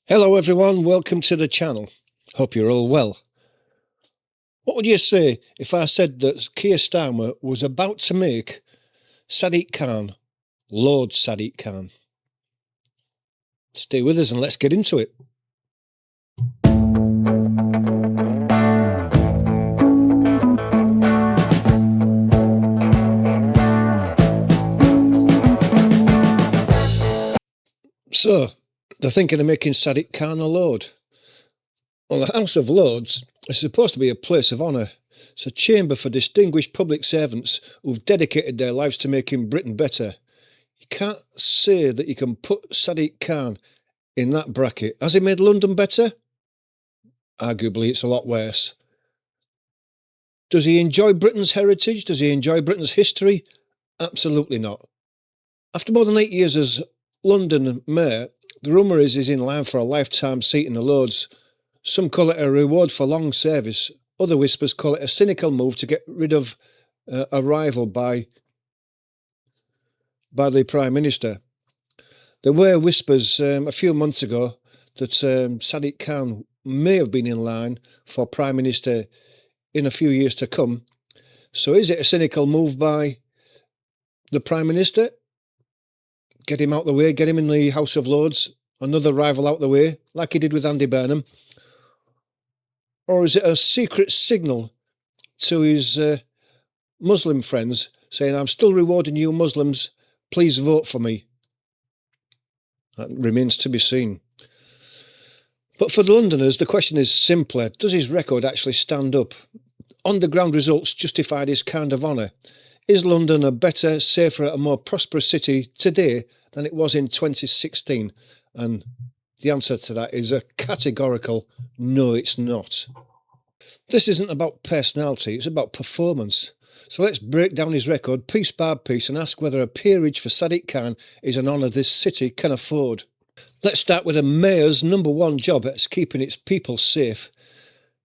Hello everyone, welcome to the channel. Hope you're all well. What would you say if I said that Keir Starmer was about to make Sadiq Khan, Lord Sadiq Khan? Stay with us and let's get into it. So, they're thinking of making Sadiq Khan a Lord. Well, the House of Lords is supposed to be a place of honour. It's a chamber for distinguished public servants who've dedicated their lives to making Britain better. You can't say that you can put Sadiq Khan in that bracket. Has he made London better? Arguably, it's a lot worse. Does he enjoy Britain's heritage? Does he enjoy Britain's history? Absolutely not. After more than 8 years as London Mayor, the rumour is he's in line for a lifetime seat in the Lords. Some call it a reward for long service. Other whispers call it a cynical move to get rid of a rival by the Prime Minister. There were whispers a few months ago that Sadiq Khan may have been in line for Prime Minister in a few years to come. So is it a cynical move by the Prime Minister? Get him out the way, get him in the House of Lords, another rival out the way, like he did with Andy Burnham? Or is it a secret signal to his Muslim friends saying, I'm still rewarding you Muslims, please vote for me? That remains to be seen. But for the Londoners, the question is simpler. Does his record actually stand up? On-the-ground results justified his kind of honour. Is London a better, safer and more prosperous city today than it was in 2016? And the answer to that is a categorical no, it's not. This isn't about personality, it's about performance. So let's break down his record piece by piece and ask whether a peerage for Sadiq Khan is an honour this city can afford. Let's start with a mayor's number one job at keeping its people safe.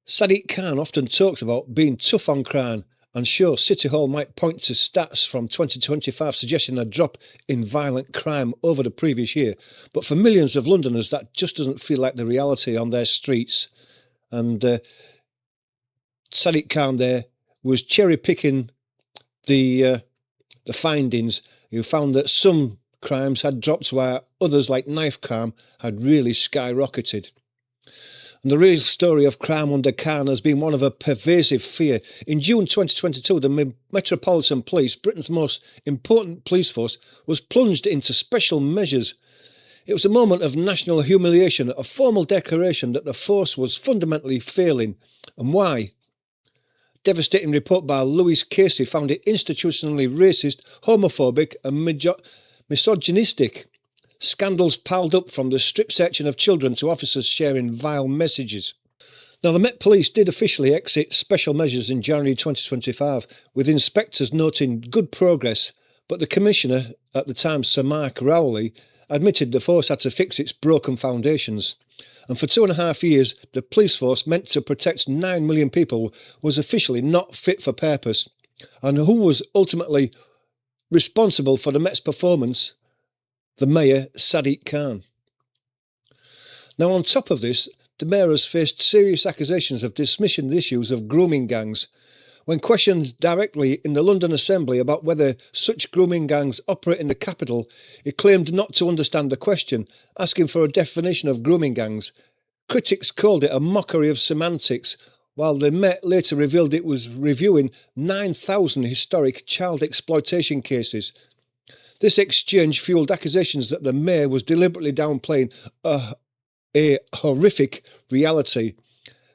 Sadiq Khan often talks about being tough on crime, and sure, City Hall might point to stats from 2025 suggesting a drop in violent crime over the previous year, but for millions of Londoners that just doesn't feel like the reality on their streets. And Sadiq Khan there was cherry-picking the findings. You found that some crimes had dropped while others, like knife crime, had really skyrocketed. And the real story of crime under Khan has been one of a pervasive fear. In June 2022, the Metropolitan Police, Britain's most important police force, was plunged into special measures. It was a moment of national humiliation, a formal declaration that the force was fundamentally failing. And why? Devastating report by Louis Casey found it institutionally racist, homophobic and misogynistic. Scandals piled up, from the strip searching of children to officers sharing vile messages. Now, the Met Police did officially exit special measures in January 2025, with inspectors noting good progress, but the Commissioner at the time, Sir Mark Rowley, admitted the force had to fix its broken foundations. And for 2.5 years, the police force, meant to protect 9 million people, was officially not fit for purpose. And who was ultimately responsible for the Met's performance? The Mayor, Sadiq Khan. Now, on top of this, the Mayor has faced serious accusations of dismissing the issues of grooming gangs. When questioned directly in the London Assembly about whether such grooming gangs operate in the capital, he claimed not to understand the question, asking for a definition of grooming gangs. Critics called it a mockery of semantics, while the Met later revealed it was reviewing 9,000 historic child exploitation cases. This exchange fueled accusations that the Mayor was deliberately downplaying a horrific reality.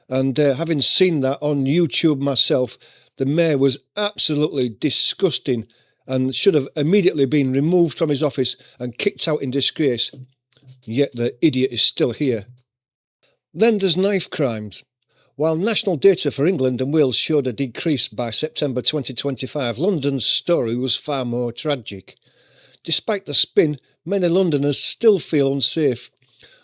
And having seen that on YouTube myself, the Mayor was absolutely disgusting and should have immediately been removed from his office and kicked out in disgrace. Yet the idiot is still here. Then there's knife crimes. While national data for England and Wales showed a decrease by September 2025, London's story was far more tragic. Despite the spin, many Londoners still feel unsafe.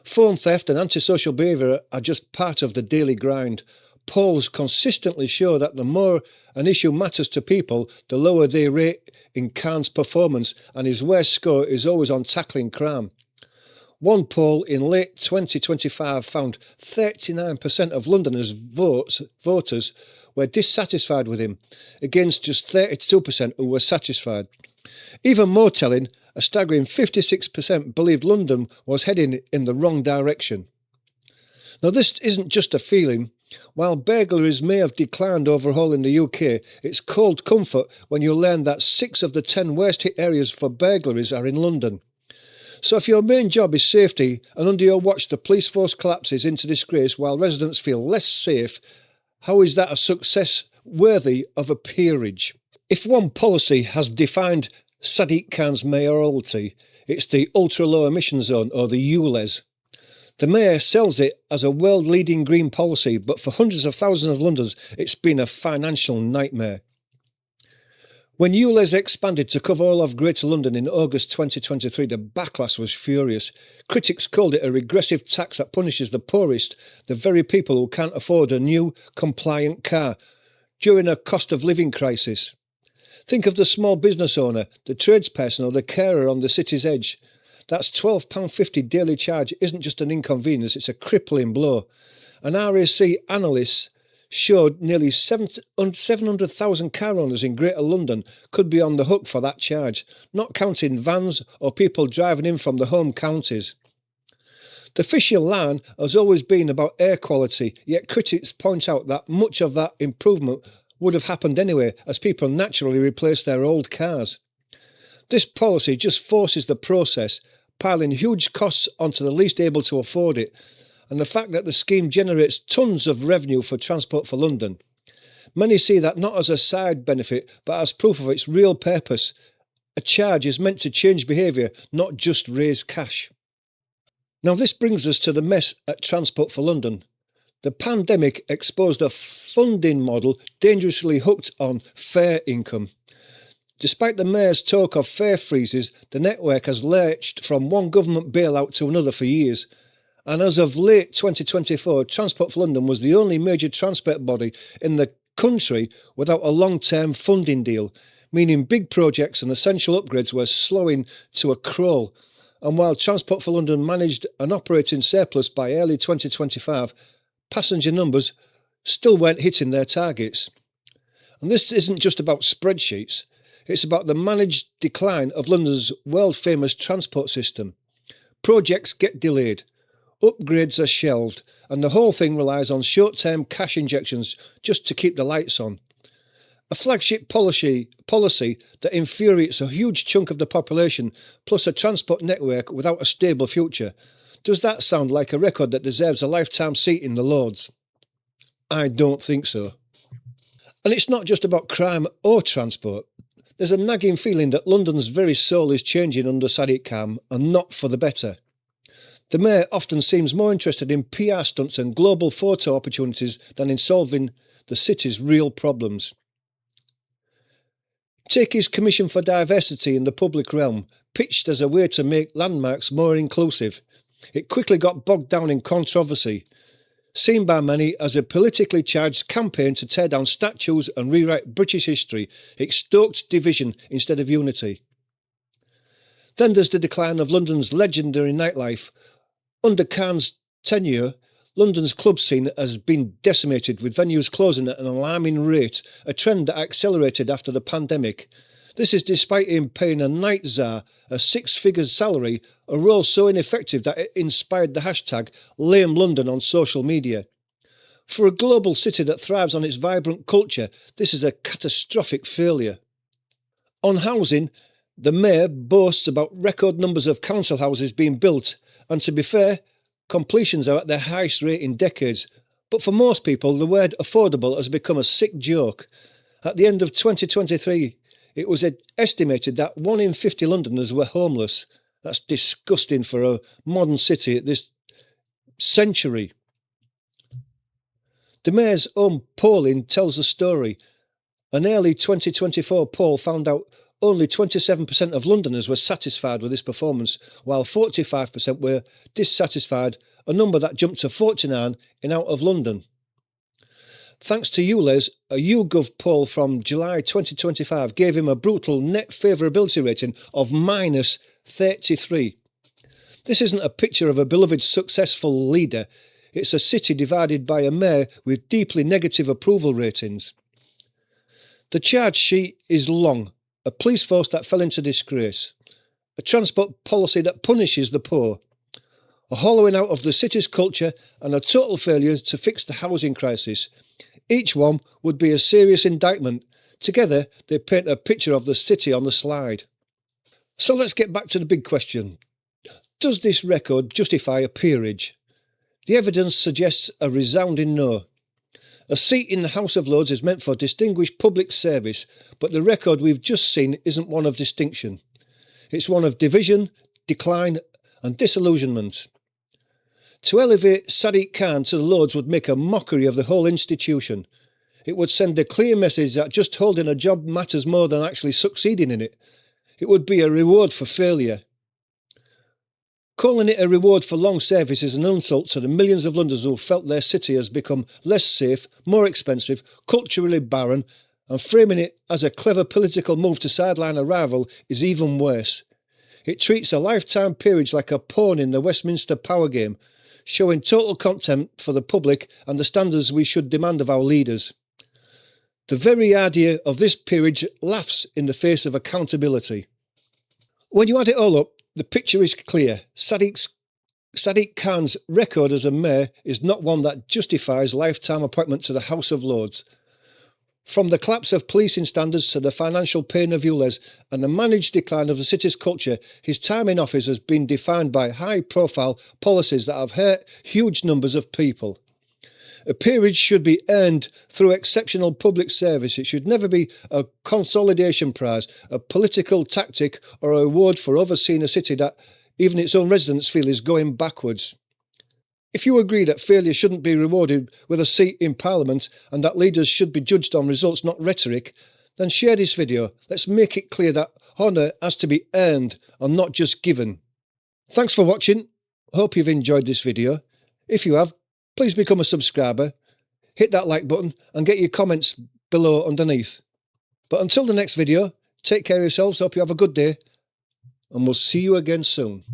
Phone theft and antisocial behaviour are just part of the daily grind. Polls consistently show that the more an issue matters to people, the lower they rate in Khan's performance, and his worst score is always on tackling crime. One poll in late 2025 found 39% of Londoners' voters were dissatisfied with him, against just 32% who were satisfied. Even more telling, a staggering 56% believed London was heading in the wrong direction. Now, this isn't just a feeling. While burglaries may have declined overall in the UK, it's cold comfort when you learn that 6 of the 10 worst hit areas for burglaries are in London. So if your main job is safety and under your watch the police force collapses into disgrace while residents feel less safe, how is that a success worthy of a peerage? If one policy has defined Sadiq Khan's mayoralty, it's the ultra-low emission zone, or the ULES. The mayor sells it as a world-leading green policy, but for hundreds of thousands of Londoners, it's been a financial nightmare. When ULES expanded to cover all of Greater London in August 2023, the backlash was furious. Critics called it a regressive tax that punishes the poorest, the very people who can't afford a new, compliant car, during a cost of living crisis. Think of the small business owner, the tradesperson or the carer on the city's edge. That's £12.50 daily charge isn't just an inconvenience, it's a crippling blow. An RAC analyst showed nearly 700,000 car owners in Greater London could be on the hook for that charge, not counting vans or people driving in from the home counties. The fishing line has always been about air quality, yet critics point out that much of that improvement would have happened anyway, as people naturally replace their old cars. This policy just forces the process, piling huge costs onto the least able to afford it, and the fact that the scheme generates tons of revenue for Transport for London. Many see that not as a side benefit, but as proof of its real purpose. A charge is meant to change behaviour, not just raise cash. Now, this brings us to the mess at Transport for London. The pandemic exposed a funding model dangerously hooked on fare income. Despite the mayor's talk of fare freezes, the network has lurched from one government bailout to another for years. And as of late 2024, Transport for London was the only major transport body in the country without a long-term funding deal, meaning big projects and essential upgrades were slowing to a crawl. And while Transport for London managed an operating surplus by early 2025, passenger numbers still weren't hitting their targets. And this isn't just about spreadsheets. It's about the managed decline of London's world-famous transport system. Projects get delayed, upgrades are shelved, and the whole thing relies on short-term cash injections just to keep the lights on. A flagship policy that infuriates a huge chunk of the population, plus a transport network without a stable future. Does that sound like a record that deserves a lifetime seat in the Lords? I don't think so. And it's not just about crime or transport. There's a nagging feeling that London's very soul is changing under Sadiq Khan, and not for the better. The mayor often seems more interested in PR stunts and global photo opportunities than in solving the city's real problems. Take his Commission for Diversity in the public realm, pitched as a way to make landmarks more inclusive. It quickly got bogged down in controversy, seen by many as a politically charged campaign to tear down statues and rewrite British history. It stoked division instead of unity. Then there's the decline of London's legendary nightlife. Under Khan's tenure, London's club scene has been decimated, with venues closing at an alarming rate, a trend that accelerated after the pandemic. This is despite him paying a night czar a six-figure salary, a role so ineffective that it inspired the hashtag Lame London on social media. For a global city that thrives on its vibrant culture, this is a catastrophic failure. On housing, the mayor boasts about record numbers of council houses being built, and to be fair, completions are at their highest rate in decades. But for most people, the word affordable has become a sick joke. At the end of 2023, it was estimated that 1 in 50 Londoners were homeless. That's disgusting for a modern city at this century. The mayor's own polling tells the story. An early 2024 poll found out only 27% of Londoners were satisfied with this performance, while 45% were dissatisfied, a number that jumped to 49% in Out of London. Thanks to ULES, a YouGov poll from July 2025 gave him a brutal net favourability rating of -33. This isn't a picture of a beloved successful leader. It's a city divided by a mayor with deeply negative approval ratings. The charge sheet is long. A police force that fell into disgrace. A transport policy that punishes the poor. A hollowing out of the city's culture and a total failure to fix the housing crisis. Each one would be a serious indictment. Together, they paint a picture of the city on the slide. So let's get back to the big question. Does this record justify a peerage? The evidence suggests a resounding no. A seat in the House of Lords is meant for distinguished public service, but the record we've just seen isn't one of distinction. It's one of division, decline and disillusionment. To elevate Sadiq Khan to the Lords would make a mockery of the whole institution. It would send a clear message that just holding a job matters more than actually succeeding in it. It would be a reward for failure. Calling it a reward for long service is an insult to the millions of Londoners who felt their city has become less safe, more expensive, culturally barren, and framing it as a clever political move to sideline a rival is even worse. It treats a lifetime peerage like a pawn in the Westminster power game, showing total contempt for the public and the standards we should demand of our leaders. The very idea of this peerage laughs in the face of accountability. When you add it all up, the picture is clear. Sadiq Khan's record as a mayor is not one that justifies lifetime appointment to the House of Lords. From the collapse of policing standards to the financial pain of ULES and the managed decline of the city's culture, his time in office has been defined by high-profile policies that have hurt huge numbers of people. A peerage should be earned through exceptional public service. It should never be a consolidation prize, a political tactic or a reward for overseeing a city that even its own residents feel is going backwards. If you agree that failure shouldn't be rewarded with a seat in Parliament and that leaders should be judged on results, not rhetoric, then share this video. Let's make it clear that honour has to be earned and not just given. Thanks for watching. Hope you've enjoyed this video. If you have, please become a subscriber, hit that like button and get your comments below underneath. But until the next video, take care of yourselves, hope you have a good day, and we'll see you again soon.